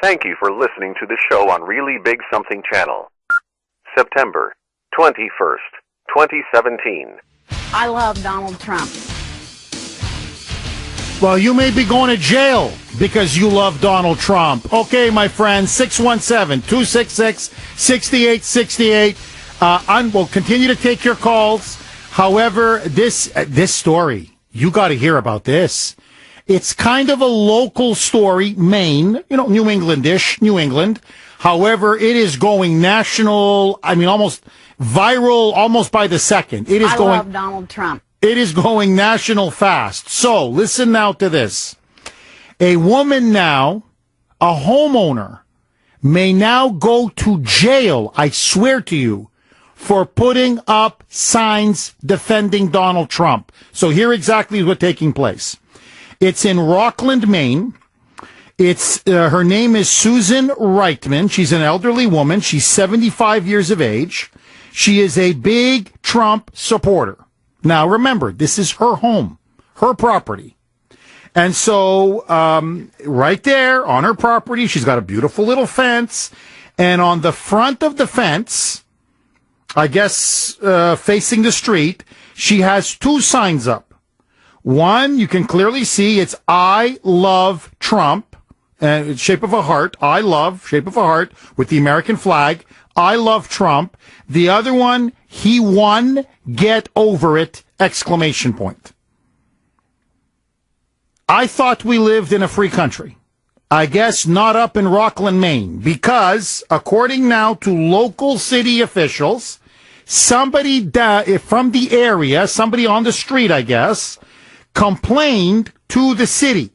Thank you for listening to the show on Really Big Something Channel. September 21st, 2017. I love Donald Trump. Well, you may be going to jail because you love Donald Trump. Okay, my friends, 617-266-6868. We'll continue to take your calls. However, this story, you got to hear about this. It's kind of a local story, Maine, New England-ish, New England. However, it is going national, almost viral, almost by the second. I love Donald Trump. It is going national fast. So, listen now to this. A woman now, a homeowner, may now go to jail, I swear to you, for putting up signs defending Donald Trump. So here exactly what's taking place. It's in Rockland, Maine. Her name is Susan Reitman. She's an elderly woman. She's 75 years of age. She is a big Trump supporter. Now, remember, this is her home, her property. And so, right there on her property, she's got a beautiful little fence. And on the front of the fence, I guess, facing the street, she has two signs up. One, you can clearly see it's I love Trump, and shape of a heart. I love, shape of a heart, with the American flag. I love Trump. The other one, he won, get over it, exclamation point. I thought we lived in a free country. I guess not up in Rockland, Maine, because according now to local city officials, somebody from the area, somebody on the street, I guess, complained to the city.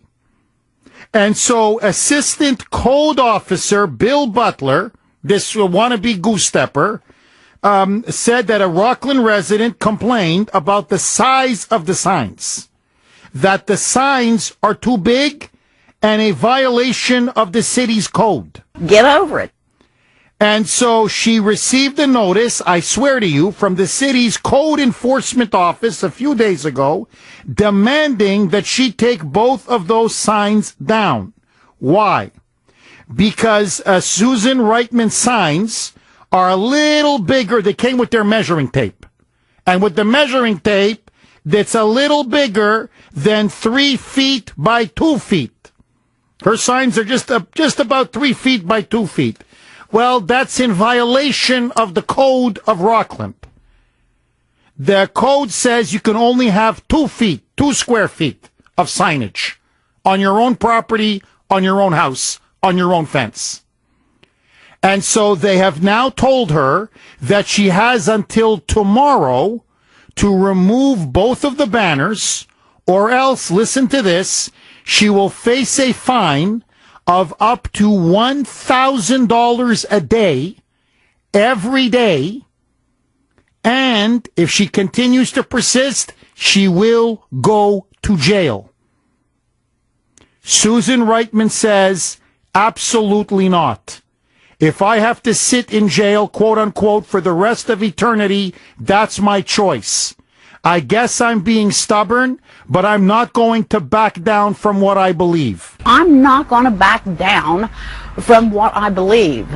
And so Assistant Code Officer Bill Butler, this wannabe goose stepper, said that a Rockland resident complained about the size of the signs, that the signs are too big and a violation of the city's code. Get over it. And so she received a notice, I swear to you, from the city's code enforcement office a few days ago, demanding that she take both of those signs down. Why? Because Susan Reitman signs are a little bigger. They came with their measuring tape. And with the measuring tape, that's a little bigger than 3 feet by 2 feet. Her signs are just about 3 feet by 2 feet. Well, that's in violation of the code of Rockland. The code says you can only have 2 square feet of signage on your own property, on your own house, on your own fence. And so they have now told her that she has until tomorrow to remove both of the banners, or else, listen to this, she will face a fine of up to $1,000 a day, every day, and if she continues to persist, she will go to jail. Susan Reitman says, absolutely not. If I have to sit in jail, quote unquote, for the rest of eternity, that's my choice. I guess I'm being stubborn, but I'm not going to back down from what I believe. I'm not going to back down from what I believe.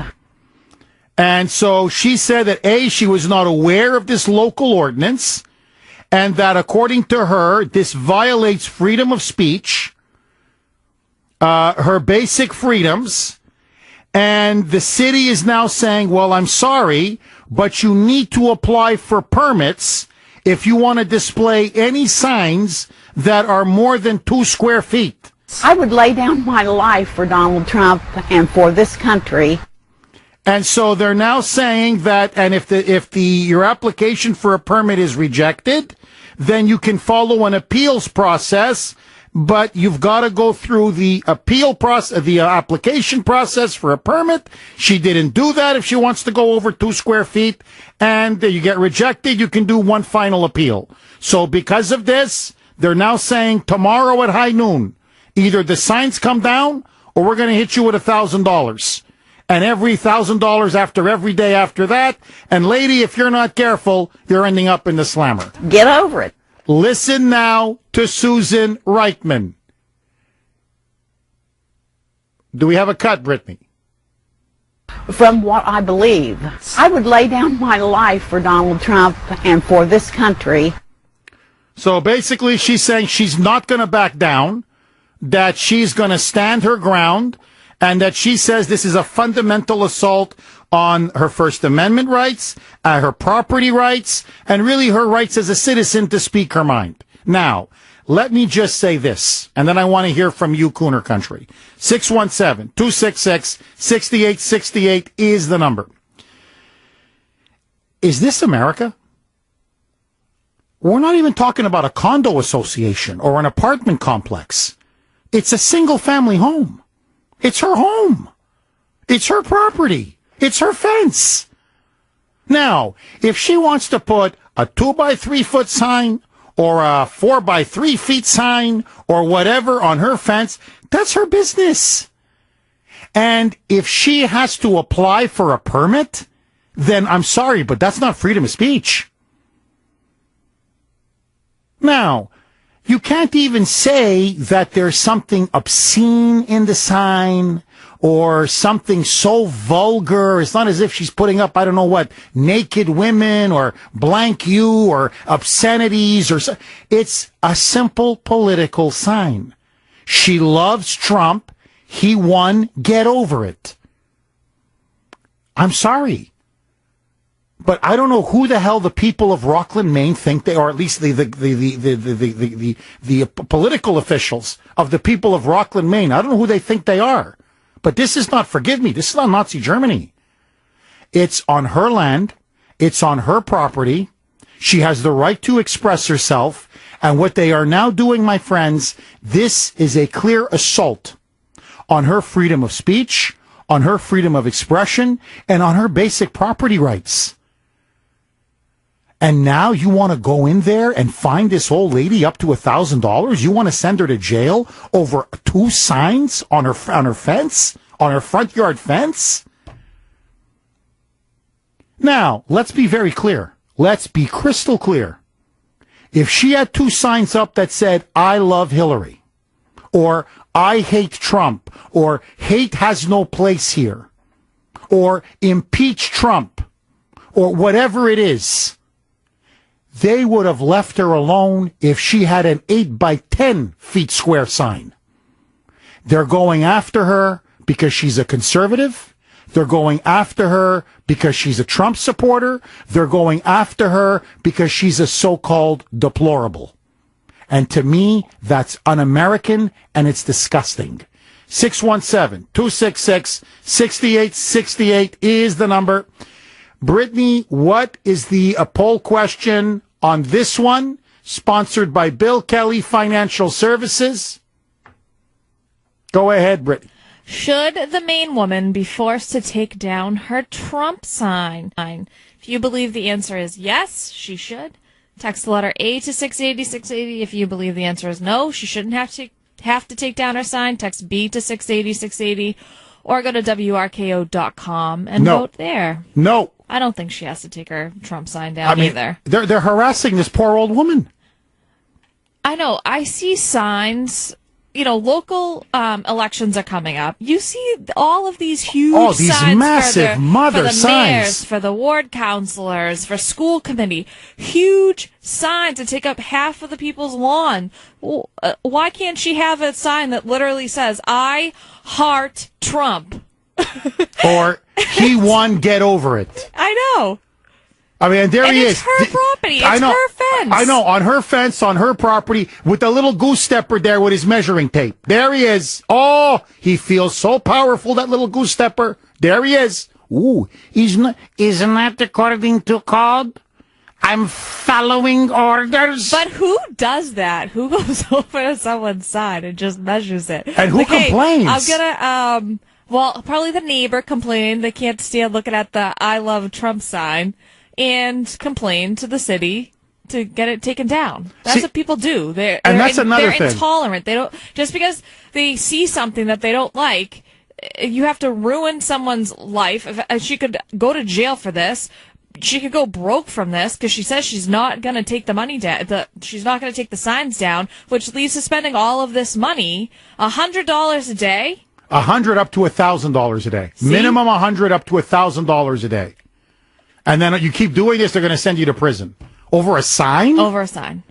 And so she said that, A, she was not aware of this local ordinance, and that according to her, this violates freedom of speech, her basic freedoms, and the city is now saying, well, I'm sorry, but you need to apply for permits if you want to display any signs that are more than 2 square feet. I would lay down my life for Donald Trump and for this country. And so they're now saying that, and if your application for a permit is rejected, then you can follow an appeals process, but you've got to go through the appeal process, the application process for a permit. She didn't do that if she wants to go over 2 square feet, and you get rejected, you can do one final appeal. So because of this, they're now saying tomorrow at high noon, either the signs come down or we're going to hit you with $1,000. And every $1,000 after every day after that. And lady, if you're not careful, you're ending up in the slammer. Get over it. Listen now to Susan Reitman. Do we have a cut, Brittany? From what I believe, I would lay down my life for Donald Trump and for this country. So basically, she's saying she's not going to back down, that she's going to stand her ground, and that she says this is a fundamental assault on her First Amendment rights, her property rights, and really her rights as a citizen to speak her mind. Now, let me just say this, and then I want to hear from you, Kuhner Country. 617-266-6868 is the number. Is this America? We're not even talking about a condo association or an apartment complex. It's a single-family home. It's her home. It's her property. It's her fence. Now, if she wants to put a 2-by-3-foot sign or a 4-by-3 feet sign or whatever on her fence, that's her business. And if she has to apply for a permit, then I'm sorry, but that's not freedom of speech. Now, you can't even say that there's something obscene in the sign or something so vulgar. It's not as if she's putting up, I don't know what, naked women or blank you or obscenities or so. It's a simple political sign. She loves Trump. He won. Get over it. I'm sorry. But I don't know who the hell the people of Rockland, Maine think they are, or at least the political officials of the people of Rockland, Maine. I don't know who they think they are. But this is not, forgive me, this is not Nazi Germany. It's on her land. It's on her property. She has the right to express herself. And what they are now doing, my friends, this is a clear assault on her freedom of speech, on her freedom of expression, and on her basic property rights. And now you want to go in there and find this old lady up to $1,000? You want to send her to jail over 2 signs on her fence, on her front yard fence? Now, let's be very clear. Let's be crystal clear. If she had 2 signs up that said, I love Hillary, or I hate Trump, or hate has no place here, or impeach Trump, or whatever it is, they would have left her alone if she had an 8-by-10 feet square sign. They're going after her because she's a conservative. They're going after her because she's a Trump supporter. They're going after her because she's a so-called deplorable. And to me, that's un-American and it's disgusting. 617-266-6868 is the number. Brittany, what is the poll question on this one? Sponsored by Bill Kelly Financial Services. Go ahead, Brittany. Should the Maine woman be forced to take down her Trump sign? If you believe the answer is yes, she should. Text the letter A to 680-680. If you believe the answer is no, she shouldn't have to take down her sign. Text B to 680-680. Or go to WRKO.com and vote there. No. I don't think she has to take her Trump sign down either. They're harassing this poor old woman. I know. I see signs. You know, local elections are coming up. You see all of these huge these signs massive for mother the signs. mayors, for the ward councilors, for school committee. Huge signs that take up half of the people's lawn. Why can't she have a sign that literally says, I heart Trump? Or he won, get over it. I know. I mean, there he is. It's her property. It's her fence. I know, on her fence, on her property, with the little goose stepper there with his measuring tape. There he is. Oh, he feels so powerful, that little goose stepper. There he is. Ooh, isn't that according to code? I'm following orders. But who does that? Who goes over to someone's side and just measures it? And who complains? I'm gonna, well, probably the neighbor complained they can't stand looking at the I love Trump sign and complain to the city to get it taken down. That's what people do. They're intolerant. They don't, just because they see something that they don't like, you have to ruin someone's life. If she could go to jail for this. She could go broke from this because she says she's not going to take the money down. She's not going to take the signs down, which leads to spending all of this money, $100 a day. $100 up to $1,000 a day. See? Minimum $100 up to $1,000 a day. And then you keep doing this, they're going to send you to prison. Over a sign? Over a sign.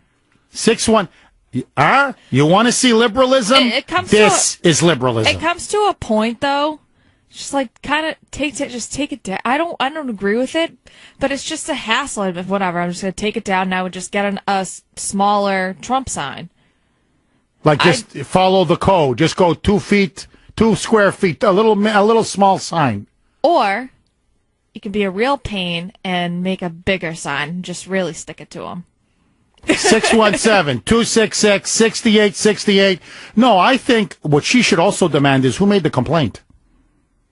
6-1. You want to see liberalism? This is liberalism. It comes to a point, though. Just like kind of take it down. I don't agree with it, but it's just a hassle. Whatever. I'm just gonna take it down now and just get a smaller Trump sign. Like just follow the code. Just go 2 square feet, a little small sign. Or you can be a real pain and make a bigger sign and just really stick it to them. 617-266-6868. No, I think what she should also demand is who made the complaint.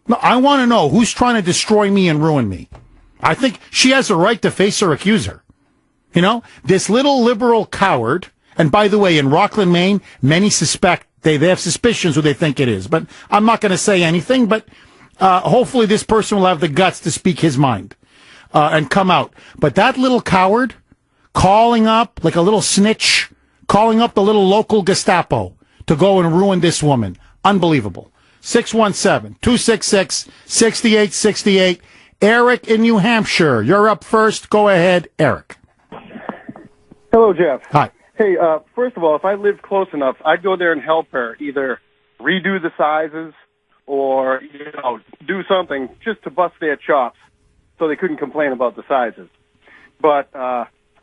No, I want to know who's trying to destroy me and ruin me. I think she has a right to face her accuser. You know, this little liberal coward, and by the way, in Rockland, Maine, many suspect, they have suspicions who they think it is, but I'm not going to say anything, but hopefully this person will have the guts to speak his mind and come out. But that little coward calling up, like a little snitch, calling up the little local Gestapo to go and ruin this woman. Unbelievable. 617-266-6868. Eric in New Hampshire. You're up first. Go ahead, Eric. Hello, Jeff. Hi. Hey, first of all, if I lived close enough, I'd go there and help her either redo the sizes or, do something just to bust their chops so they couldn't complain about the sizes. But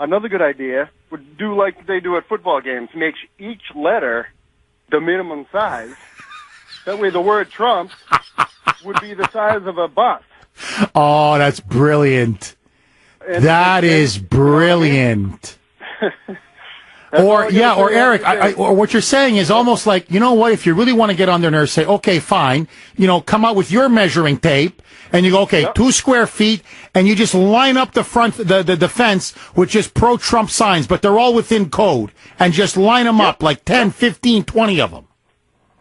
another good idea would do like they do at football games, make each letter the minimum size. That way the word Trump would be the size of a bus. Oh, that's brilliant. That is brilliant. Or Eric, or what you're saying is almost like, you know what, if you really want to get on their nerves, say, okay, fine, come out with your measuring tape, and you go, okay, 2 square feet, and you just line up the front, the fence with just pro-Trump signs, but they're all within code, and just line them up, like 10, 15, 20 of them.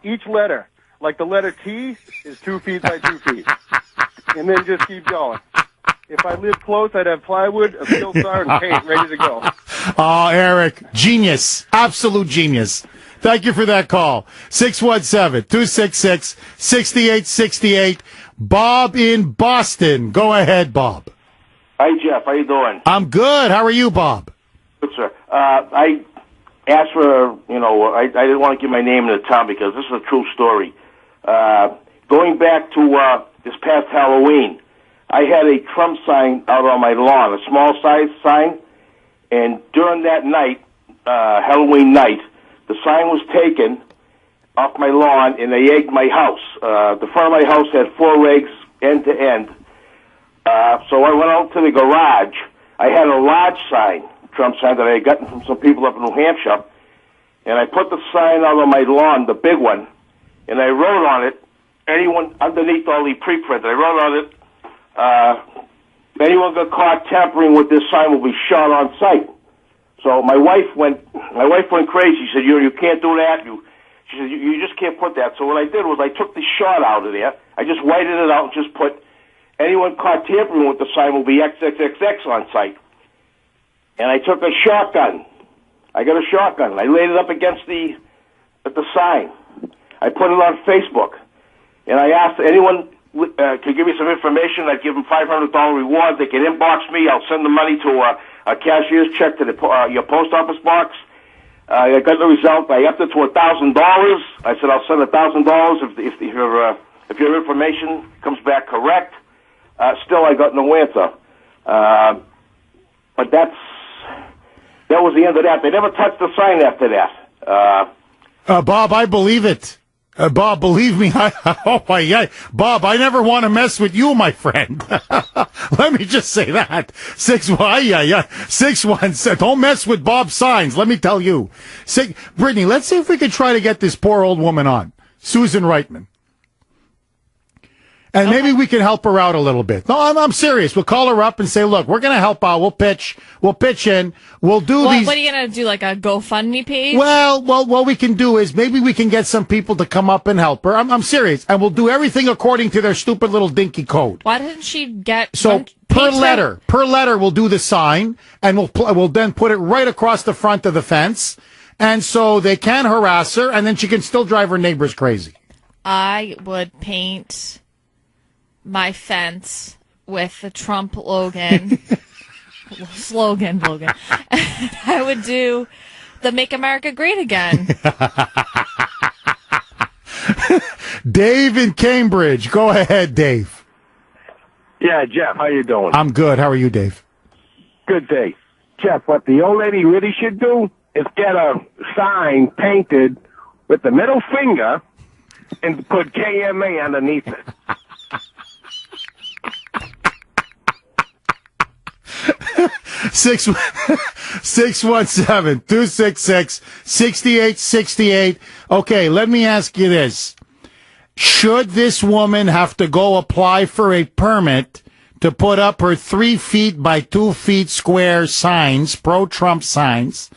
Each letter. Like the letter T is 2 feet by 2 feet. And then just keep going. If I lived close, I'd have plywood, a steel star, and paint ready to go. Oh, Eric, genius. Absolute genius. Thank you for that call. 617-266-6868. Bob in Boston. Go ahead, Bob. Hi, Jeff. How you doing? I'm good. How are you, Bob? Good, sir. I asked for, I didn't want to give my name in the town because this is a true story. Going back to this past Halloween, I had a Trump sign out on my lawn, a small size sign, and during that night, Halloween night, the sign was taken off my lawn and they egged my house. The front of my house had 4 eggs end to end. So I went out to the garage. I had a large sign, Trump sign, that I had gotten from some people up in New Hampshire, and I put the sign out on my lawn, the big one, and I wrote on it, anyone underneath all the pre-print, I wrote on it, anyone got caught tampering with this sign will be shot on sight. So my wife went crazy. She said, you can't do that. She said, you just can't put that. So what I did was I took the shot out of there. I just whited it out and just put, anyone caught tampering with the sign will be XXXX on sight. And I took a shotgun. I got a shotgun. I laid it up against the sign. I put it on Facebook. And I asked anyone could give me some information. I'd give them $500 reward. They can inbox me. I'll send the money to a cashier's check to your post office box. I got the result. I upped it to $1,000. I said I'll send $1,000 if your information comes back correct. Still, I got no answer. But that was the end of that. They never touched the sign after that. Bob, I believe it. Bob, believe me, Bob, I never want to mess with you, my friend. Let me just say that. 617, don't mess with Bob's signs, let me tell you. Brittany, let's see if we can try to get this poor old woman on. Susan Reitman. And maybe we can help her out a little bit. No, I'm serious. We'll call her up and say, look, we're going to help out. We'll pitch in. We'll do these. What are you going to do, like a GoFundMe page? Well, what we can do is maybe we can get some people to come up and help her. I'm serious. And we'll do everything according to their stupid little dinky code. Why didn't she get... So per letter, we'll do the sign, and we'll then put it right across the front of the fence. And so they can harass her, and then she can still drive her neighbors crazy. I would paint my fence with the Trump slogan. I would do the Make America Great Again. Dave in Cambridge. Go ahead, Dave. Yeah, Jeff, how you doing? I'm good. How are you, Dave? Good day. Jeff, what the old lady really should do is get a sign painted with the middle finger and put KMA underneath it. Six 617-266-6868. Okay, let me ask you this. Should this woman have to go apply for a permit to put up her 3 feet by 2 feet square signs, pro-Trump signs,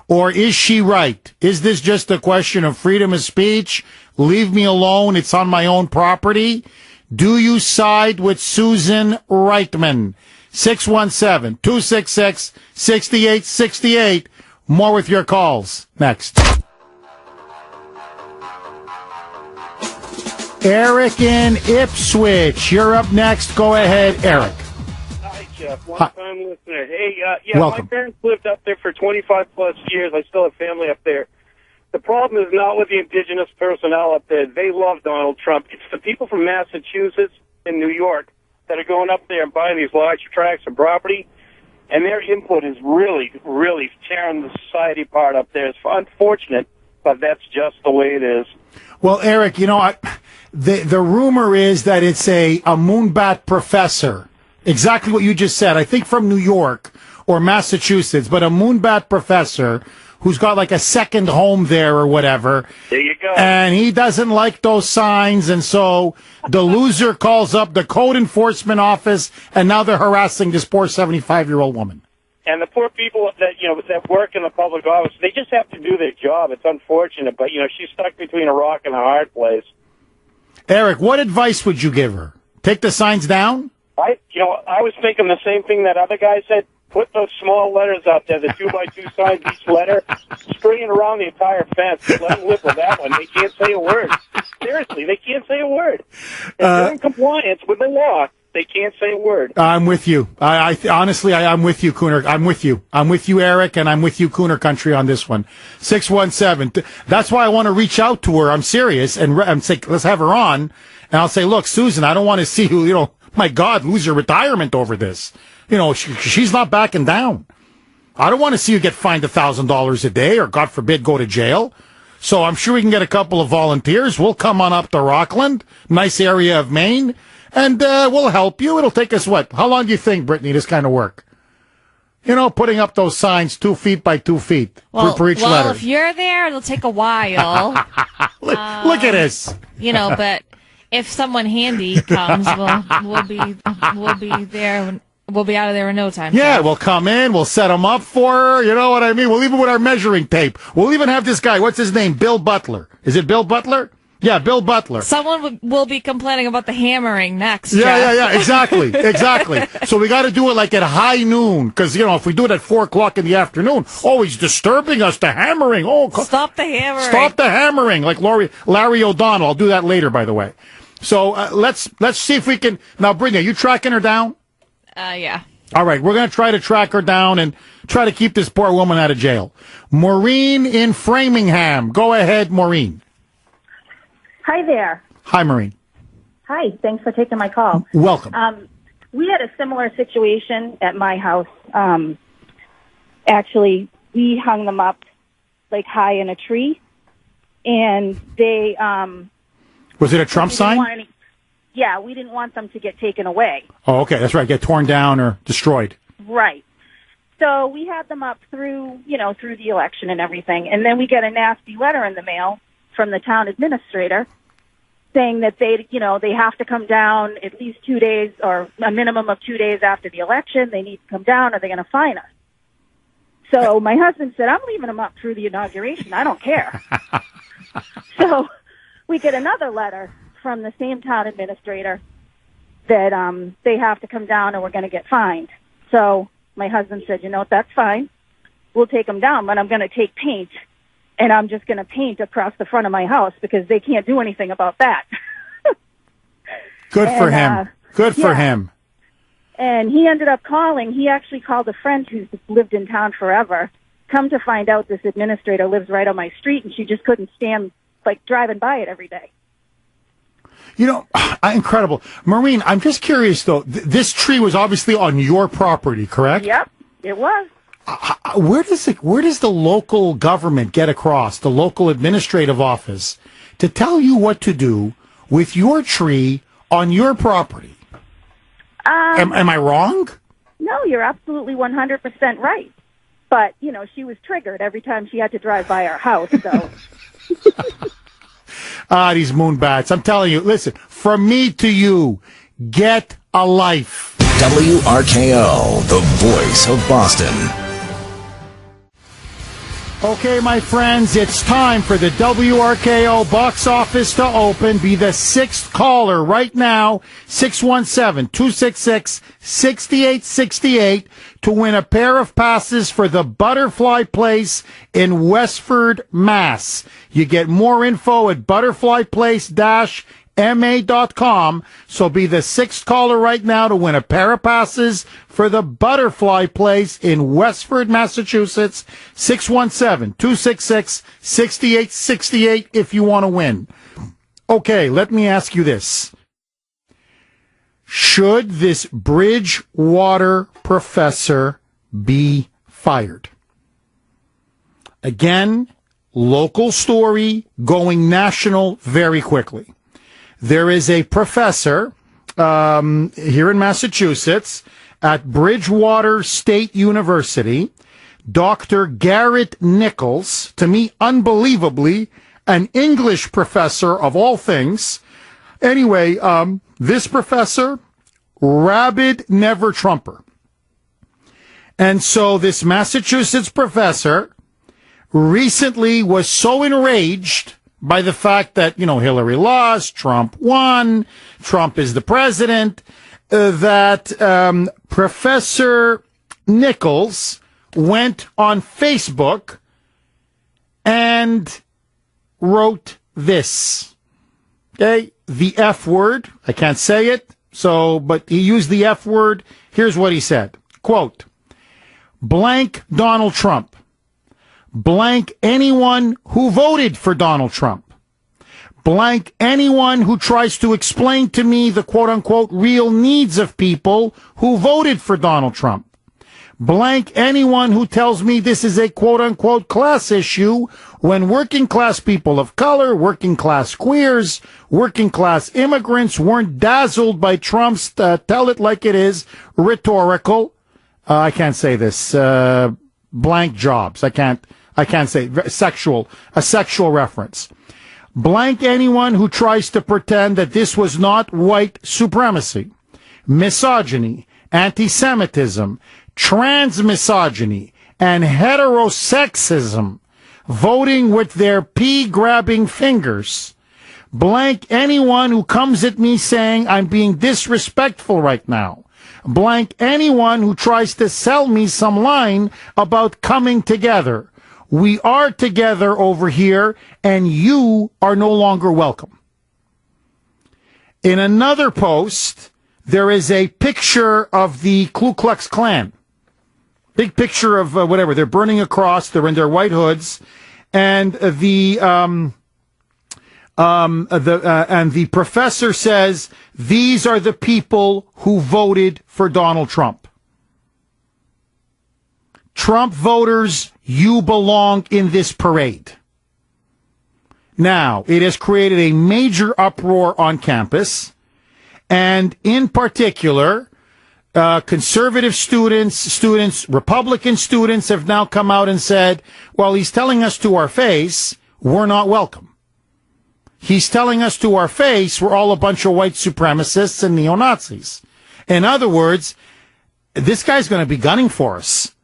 or is she right? Is this just a question of freedom of speech? Leave me alone. It's on my own property. Do you side with Susan Reitman? 617-266-6868. More with your calls. Next. Eric in Ipswich. You're up next. Go ahead, Eric. Hi, Jeff. Long-time listener. Hey, Welcome. My parents lived up there for 25-plus years. I still have family up there. The problem is not with the indigenous personnel up there. They love Donald Trump. It's the people from Massachusetts and New York that are going up there and buying these large tracts of property, and their input is really, really tearing the society apart up there. It's unfortunate, but that's just the way it is. Well, Eric, the rumor is that it's a moonbat professor. Exactly what you just said. I think from New York or Massachusetts, but a moonbat professor who's got like a second home there or whatever. There you go. And he doesn't like those signs, and so the loser calls up the code enforcement office, and now they're harassing this poor 75-year-old woman. And the poor people that work in the public office, they just have to do their job. It's unfortunate, but she's stuck between a rock and a hard place. Eric, what advice would you give her? Take the signs down? I was thinking the same thing that other guy said. Put those small letters out there, the 2x2 signs each letter, stringing around the entire fence. Let them live with that one. They can't say a word. Seriously, they can't say a word. If they're in compliance with the law, they can't say a word. I'm with you. Honestly, I'm with you, Kuhner. I'm with you. I'm with you, Eric, and I'm with you, Kuhner Country, on this one. 617. That's why I want to reach out to her. I'm serious, and say, let's have her on. And I'll say, look, Susan, I don't want to see you, my God, lose your retirement over this. She's not backing down. I don't want to see you get fined $1,000 a day or, God forbid, go to jail. So I'm sure we can get a couple of volunteers. We'll come on up to Rockland, nice area of Maine, and we'll help you. It'll take us, how long do you think, Brittany, this kind of work? Putting up those signs 2 feet by 2 feet for each letter. Well, if you're there, it'll take a while. Look at this. But if someone handy comes, we'll be there. We'll be out of there in no time. Yeah, we'll come in. We'll set them up for her. You know what I mean? We'll leave it with our measuring tape. We'll even have this guy. What's his name? Bill Butler. Is it Bill Butler? Yeah, Bill Butler. Someone will be complaining about the hammering next. Yeah. Exactly. So we got to do it like at high noon. Because, if we do it at 4 o'clock in the afternoon, he's disturbing us, the hammering. Stop the hammering. Stop the hammering. Like Larry O'Donnell. I'll do that later, by the way. So let's see if we can. Now, Brittany, are you tracking her down? Yeah. All right, we're going to try to track her down and try to keep this poor woman out of jail. Maureen in Framingham. Go ahead, Maureen. Hi there. Hi, Maureen. Hi, thanks for taking my call. Welcome. We had a similar situation at my house. Actually, we hung them up like high in a tree, and they... Was it a Trump sign? Yeah, we didn't want them to get taken away. Oh, okay, that's right. Get torn down or destroyed. Right. So we had them up through the election and everything, and then we get a nasty letter in the mail from the town administrator saying that they have to come down at least 2 days or a minimum of 2 days after the election. They need to come down or they're going to fine us. So my husband said, I'm leaving them up through the inauguration. I don't care. So we get another letter from the same town administrator that they have to come down or we're going to get fined. So my husband said, that's fine. We'll take them down, but I'm going to take paint and I'm just going to paint across the front of my house because they can't do anything about that. Good for him. Good for him. And he ended up calling. He actually called a friend who's lived in town forever. Come to find out, this administrator lives right on my street, and she just couldn't stand, like, driving by it every day. You know, incredible. Maureen, I'm just curious, though. This tree was obviously on your property, correct? Yep, it was. Where does the local government get across, the local administrative office, to tell you what to do with your tree on your property? Am I wrong? No, you're absolutely 100% right. But, you know, she was triggered every time she had to drive by our house, so... These moonbats. I'm telling you, listen, from me to you, get a life. WRKO, the voice of Boston. Okay, my friends, it's time for the WRKO box office to open. Be the sixth caller right now, 617-266-6868, to win a pair of passes for the Butterfly Place in Westford, Mass. You get more info at butterflyplace-ma.com. So be the sixth caller right now to win a pair of passes for the Butterfly Place in Westford, Massachusetts. 617-266-6868 if you want to win. Okay, let me ask you this. Should this Bridgewater professor be fired? Again, local story going national very quickly. There is a professor here in Massachusetts at Bridgewater State University, Dr. Garrett Nichols, to me, unbelievably, an English professor of all things. Anyway, this professor, rabid never Trumper. And so this Massachusetts professor recently was so enraged by the fact that, you know, Hillary lost, Trump won, Trump is the president, that Professor Nichols went on Facebook and wrote this. Okay, the F word. I can't say it, but he used the F word. Here's what he said. Quote, blank Donald Trump. Blank anyone who voted for Donald Trump. Blank anyone who tries to explain to me the quote-unquote real needs of people who voted for Donald Trump. Blank anyone who tells me this is a quote-unquote class issue when working-class people of color, working-class queers, working-class immigrants weren't dazzled by Trump's tell it like it is rhetorical. I can't say this. Blank jobs. I can't say a sexual reference. Blank anyone who tries to pretend that this was not white supremacy, misogyny, anti-Semitism, trans-misogyny, and heterosexism, voting with their pea-grabbing fingers. Blank anyone who comes at me saying I'm being disrespectful right now. Blank anyone who tries to sell me some line about coming together. We are together over here, and you are no longer welcome. In another post, there is a picture of the Ku Klux Klan. Big picture of whatever. They're burning a cross. They're in their white hoods. And the professor says, these are the people who voted for Donald Trump. Trump voters, you belong in this parade. Now, it has created a major uproar on campus, and in particular, conservative students, Republican students have now come out and said, well, he's telling us to our face, we're not welcome. He's telling us to our face, we're all a bunch of white supremacists and neo-Nazis. In other words, this guy's going to be gunning for us.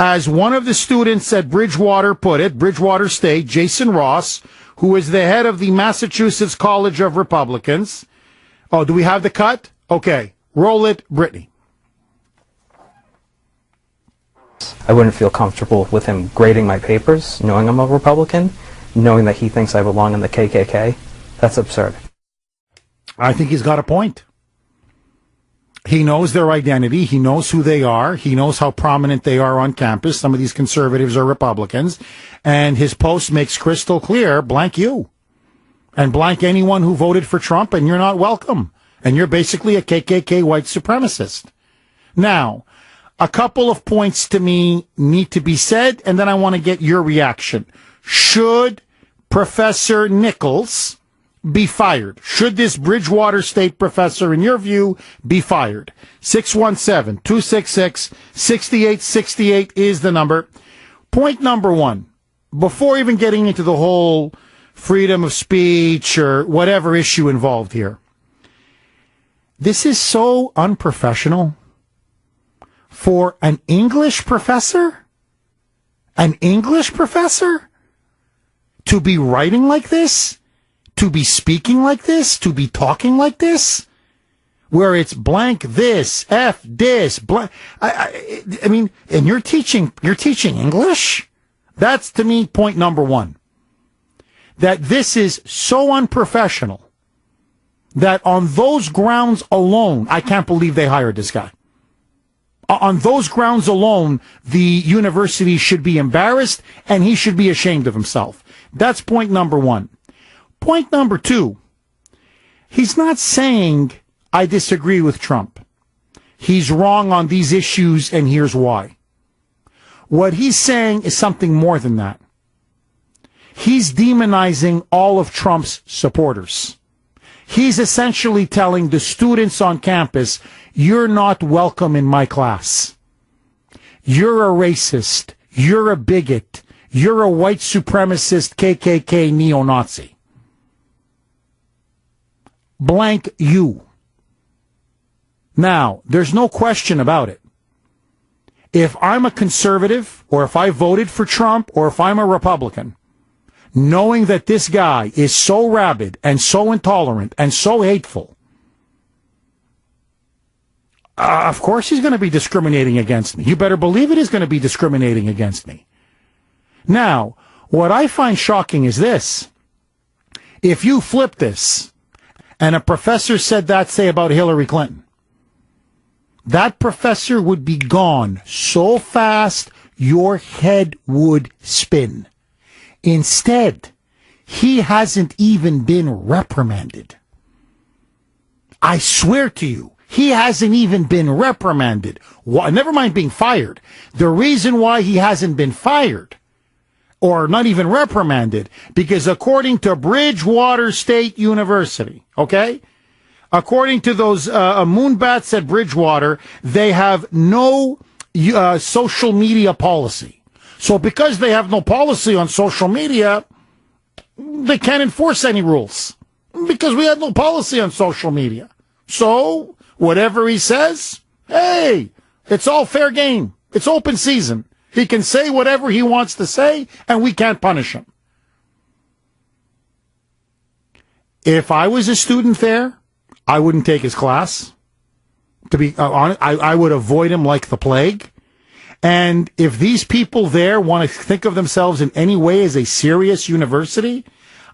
As one of the students at Bridgewater put it, Bridgewater State, Jason Ross, who is the head of the Massachusetts College of Republicans. Oh, do we have the cut? Okay. Roll it, Brittany. campus. I wouldn't feel comfortable with him grading my papers, knowing I'm a Republican, knowing that he thinks I belong in the KKK. That's absurd. I think he's got a point. He knows their identity. He knows who they are. He knows how prominent they are on campus. Some of these conservatives are Republicans. And his post makes crystal clear, blank you. And blank anyone who voted for Trump, and you're not welcome. And you're basically a KKK white supremacist. Now, a couple of points to me need to be said, and then I want to get your reaction. Should Professor Nichols be fired? Should this Bridgewater State professor, in your view, be fired? 617-266-6868 is the number. Point number one, before even getting into the whole freedom of speech or whatever issue involved here, this is so unprofessional for an English professor to be writing like this, to be speaking like this, to be talking like this, where it's blank this, F this, blank. I mean, and you're teaching English? That's, to me, point number one. That this is so unprofessional that on those grounds alone, I can't believe they hired this guy. On those grounds alone, the university should be embarrassed and he should be ashamed of himself. That's point number one. Point number two, he's not saying I disagree with Trump. He's wrong on these issues and here's why. What he's saying is something more than that. He's demonizing all of Trump's supporters. He's essentially telling the students on campus, you're not welcome in my class. You're a racist. You're a bigot. You're a white supremacist KKK neo-Nazi. Blank you. Now, there's no question about it. If I'm a conservative, or if I voted for Trump, or if I'm a Republican, knowing that this guy is so rabid and so intolerant and so hateful, of course he's going to be discriminating against me. You better believe it is going to be discriminating against me. Now, what I find shocking is this. If you flip this, and a professor said that, say, about Hillary Clinton, that professor would be gone so fast your head would spin. Instead, he hasn't even been reprimanded. I swear to you, he hasn't even been reprimanded. Never mind being fired. The reason why he hasn't been fired, or not even reprimanded, because according to Bridgewater State University, okay, according to those moonbats at Bridgewater, they have no social media policy. So because they have no policy on social media, they can't enforce any rules. Because we have no policy on social media. So, whatever he says, hey, it's all fair game. It's open season. He can say whatever he wants to say, and we can't punish him. If I was a student there, I wouldn't take his class. To be honest, I would avoid him like the plague. And if these people there want to think of themselves in any way as a serious university,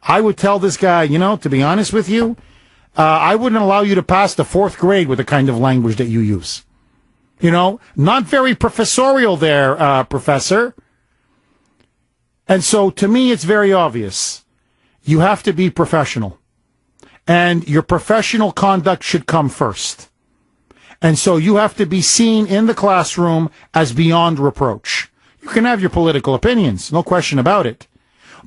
I would tell this guy, to be honest with you, I wouldn't allow you to pass the fourth grade with the kind of language that you use. Not very professorial there, professor. And so to me, it's very obvious. You have to be professional. And your professional conduct should come first. And so you have to be seen in the classroom as beyond reproach. You can have your political opinions, no question about it.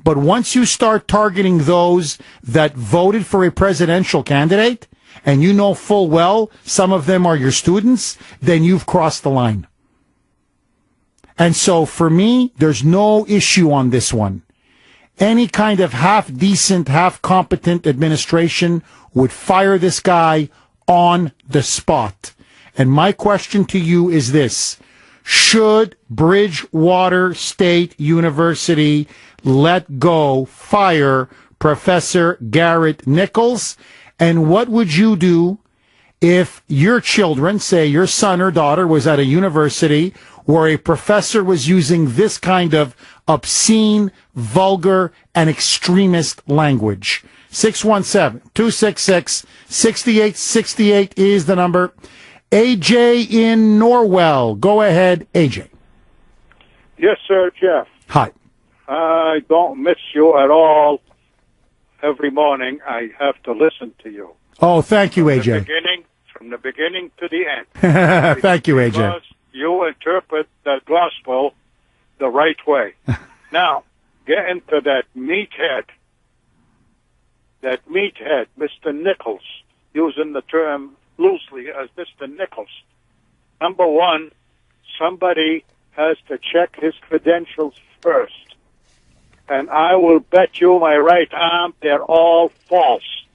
But once you start targeting those that voted for a presidential candidate, and you know full well some of them are your students, then you've crossed the line. And so for me, there's no issue on this one. Any kind of half-decent, half-competent administration would fire this guy on the spot. And my question to you is this. Should Bridgewater State University fire Professor Garrett Nichols? And what would you do if your children, say your son or daughter, was at a university where a professor was using this kind of obscene, vulgar, and extremist language. 617-266-6868 is the number. AJ in Norwell. Go ahead, AJ. Yes, sir, Jeff. Hi. I don't miss you at all. Every morning I have to listen to you. Oh, thank you, AJ. From the beginning to the end. Thank you, AJ. Because you interpret the gospel the right way. Now, get into that meathead, Mr. Nichols, using the term loosely as Mr. Nichols. Number one, somebody has to check his credentials first. And I will bet you my right arm they're all false.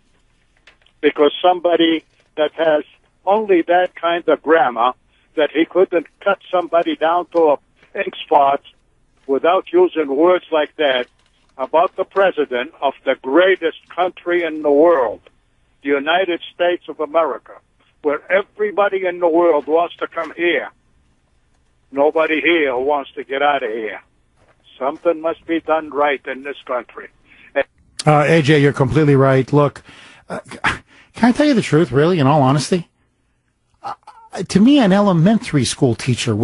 Because somebody that has only that kind of grammar that he couldn't cut somebody down to a ink spot without using words like that about the president of the greatest country in the world, the United States of America, where everybody in the world wants to come here. Nobody here wants to get out of here. Something must be done right in this country. AJ, you're completely right. Look, can I tell you the truth, really, in all honesty? To me, an elementary school teacher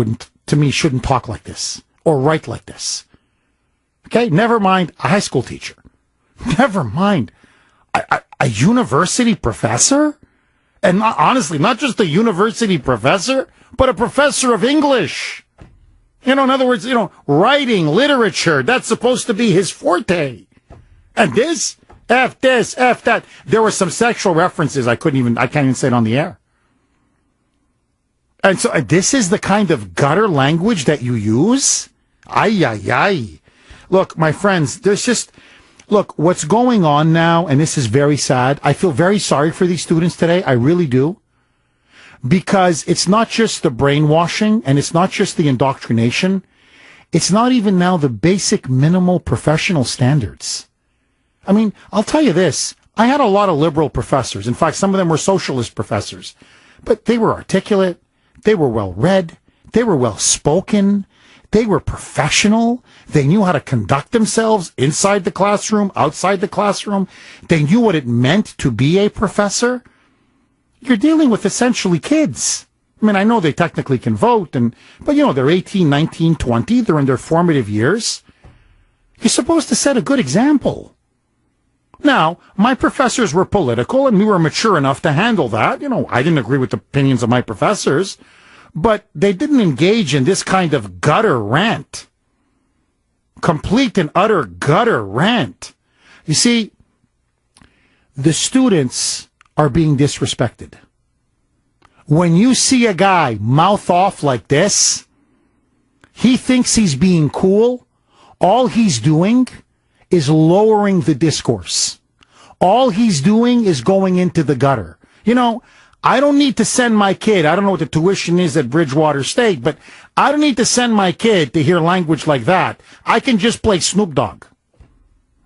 shouldn't talk like this or write like this. Okay, never mind a high school teacher. Never mind a university professor. And honestly, not just a university professor, but a professor of English. In other words, writing, literature, that's supposed to be his forte. And this, F that. There were some sexual references I can't even say it on the air. And so this is the kind of gutter language that you use? Ay. Look, my friends, what's going on now, and this is very sad. I feel very sorry for these students today. I really do. Because it's not just the brainwashing and it's not just the indoctrination. It's not even now the basic minimal professional standards. I mean, I'll tell you this. I had a lot of liberal professors. In fact, some of them were socialist professors. But they were articulate. They were well read. They were well spoken. They were professional. They knew how to conduct themselves inside the classroom, outside the classroom. They knew what it meant to be a professor. You're dealing with essentially kids. I mean, I know they technically can vote, but they're 18, 19, 20. They're in their formative years. You're supposed to set a good example. Now, my professors were political, and we were mature enough to handle that. I didn't agree with the opinions of my professors, but they didn't engage in this kind of gutter rant. Complete and utter gutter rant. You see, the students are being disrespected. When you see a guy mouth off like this, he thinks he's being cool. All he's doing is lowering the discourse. All he's doing is going into the gutter. I don't need to send my kid. I don't know what the tuition is at Bridgewater State, but I don't need to send my kid to hear language like that. I can just play Snoop Dogg.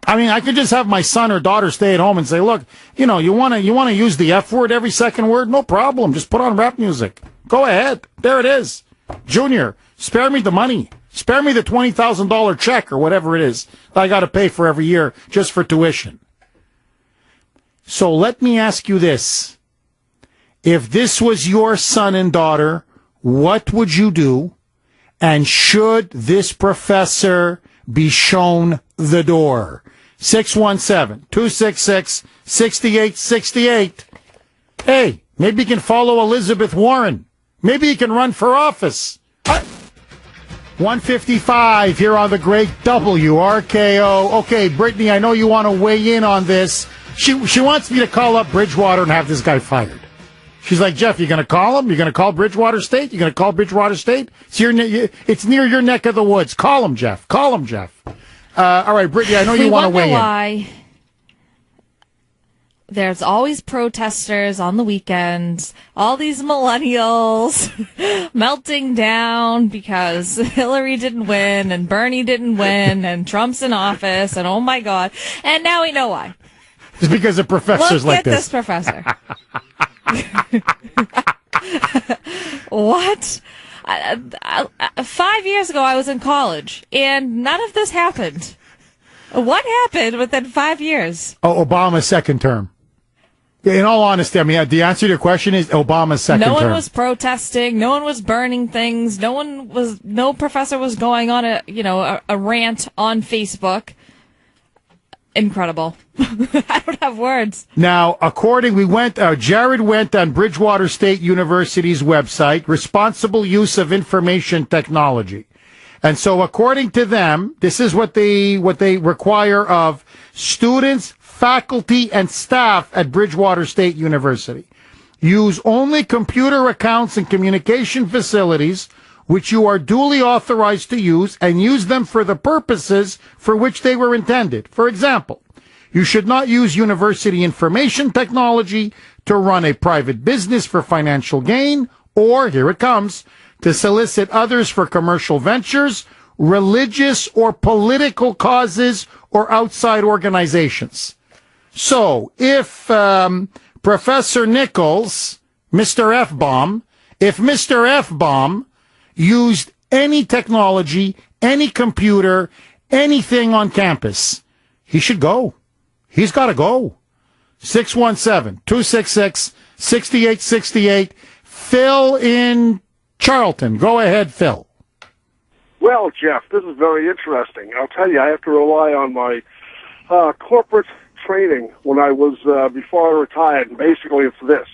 I mean, I could just have my son or daughter stay at home and say, look, you want to use the F word every second word? No problem. Just put on rap music. Go ahead. There it is. Junior, spare me the money. Spare me the $20,000 check or whatever it is I got to pay for every year just for tuition. So let me ask you this. If this was your son and daughter, what would you do? And should this professor be shown the door? 617-266-6868. Hey, maybe you can follow Elizabeth Warren. Maybe you can run for office. 155 here on the great WRKO. Okay, Brittany, I know you want to weigh in on this. She wants me to call up Bridgewater and have this guy fired. She's like, Jeff, you going to call him? You're going to call Bridgewater State? You're going to call Bridgewater State? It's near your neck of the woods. Call him, Jeff. Call him, Jeff. All right, Brittany, I know you want to weigh in. Why there's always protesters on the weekends, all these millennials melting down because Hillary didn't win and Bernie didn't win and Trump's in office and oh my God. And now we know why. It's because of professors like this. Look at this professor. What? 5 years ago, I was in college, and none of this happened. What happened within 5 years? Oh, Obama's second term. In all honesty, I mean, the answer to your question is Obama's second term. No one was protesting. No one was burning things. No professor was going on a rant on Facebook. Incredible. I don't have words. Now, Jared went on Bridgewater State University's website, Responsible Use of Information Technology. And so according to them, this is what they require of students, faculty, and staff at Bridgewater State University. Use only computer accounts and communication facilities which you are duly authorized to use, and use them for the purposes for which they were intended. For example, you should not use university information technology to run a private business for financial gain, or, here it comes, to solicit others for commercial ventures, religious or political causes, or outside organizations. So, if Professor Nichols, Mr. F-Bomb, if Mr. F-Bomb used any technology, any computer, anything on campus, he should go. He's got to go. 617-266-6868. Phil in Charlton. Go ahead, Phil. Well, Jeff, this is very interesting. I'll tell you, I have to rely on my corporate training when I was, before I retired, and basically it's this.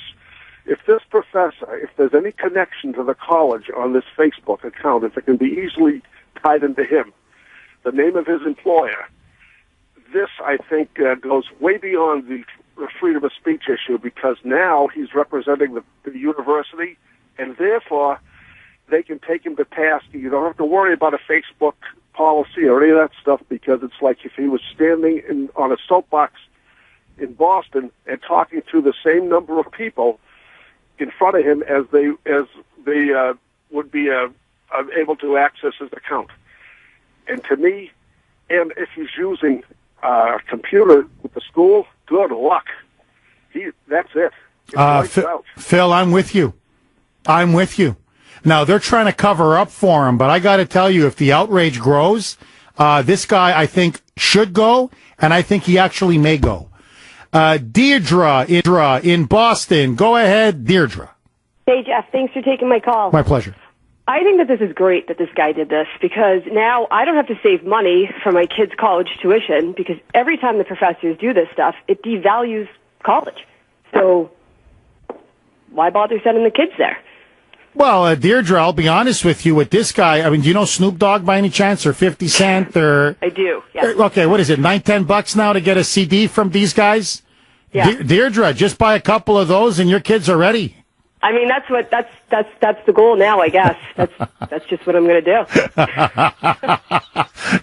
If this professor, if there's any connection to the college on this Facebook account, if it can be easily tied into him, the name of his employer, this, I think, goes way beyond the freedom of speech issue, because now he's representing the university, and therefore they can take him to task. You don't have to worry about a Facebook policy or any of that stuff, because it's like if he was standing on a soapbox in Boston and talking to the same number of people in front of him as they would be able to access his account. And to me, and if he's using a computer with the school, good luck. That's it. Phil, I'm with you. I'm with you. Now, they're trying to cover up for him, but I got to tell you, if the outrage grows, this guy, I think, should go, and I think he actually may go. Deirdre in Boston. Go ahead, Deirdre. Hey, Jeff. Thanks for taking my call. My pleasure. I think that this is great that this guy did this, because now I don't have to save money for my kids' college tuition, because every time the professors do this stuff, it devalues college. So why bother sending the kids there? Well, Deirdre, I'll be honest with you. With this guy, I mean, do you know Snoop Dogg by any chance, or 50 Cent, or? I do. Yeah. Okay, what is it? $9-10 now to get a CD from these guys? Yeah. Deirdre, just buy a couple of those, and your kids are ready. I mean, that's the goal now, I guess. That's just what I'm going to do.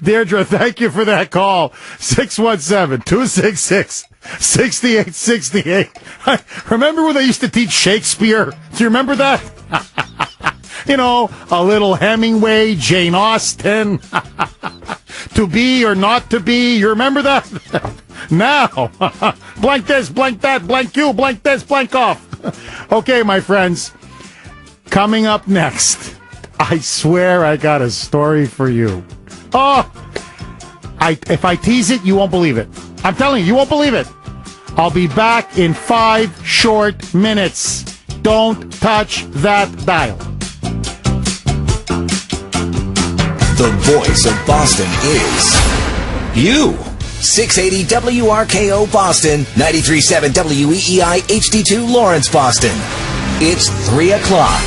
Deirdre, thank you for that call. 617-266-6868. Remember when they used to teach Shakespeare? Do you remember that? You know, a little Hemingway, Jane Austen, to be or not to be. You remember that? Now, blank this, blank that, blank you, blank this, blank off. Okay, my friends, coming up next, I swear I got a story for you. Oh, if I tease it, you won't believe it. I'm telling you, you won't believe it. I'll be back in 5 short minutes. Don't touch that dial. The voice of Boston is you. 680 WRKO Boston, 93.7 WEEI HD2 Lawrence, Boston. It's 3 o'clock.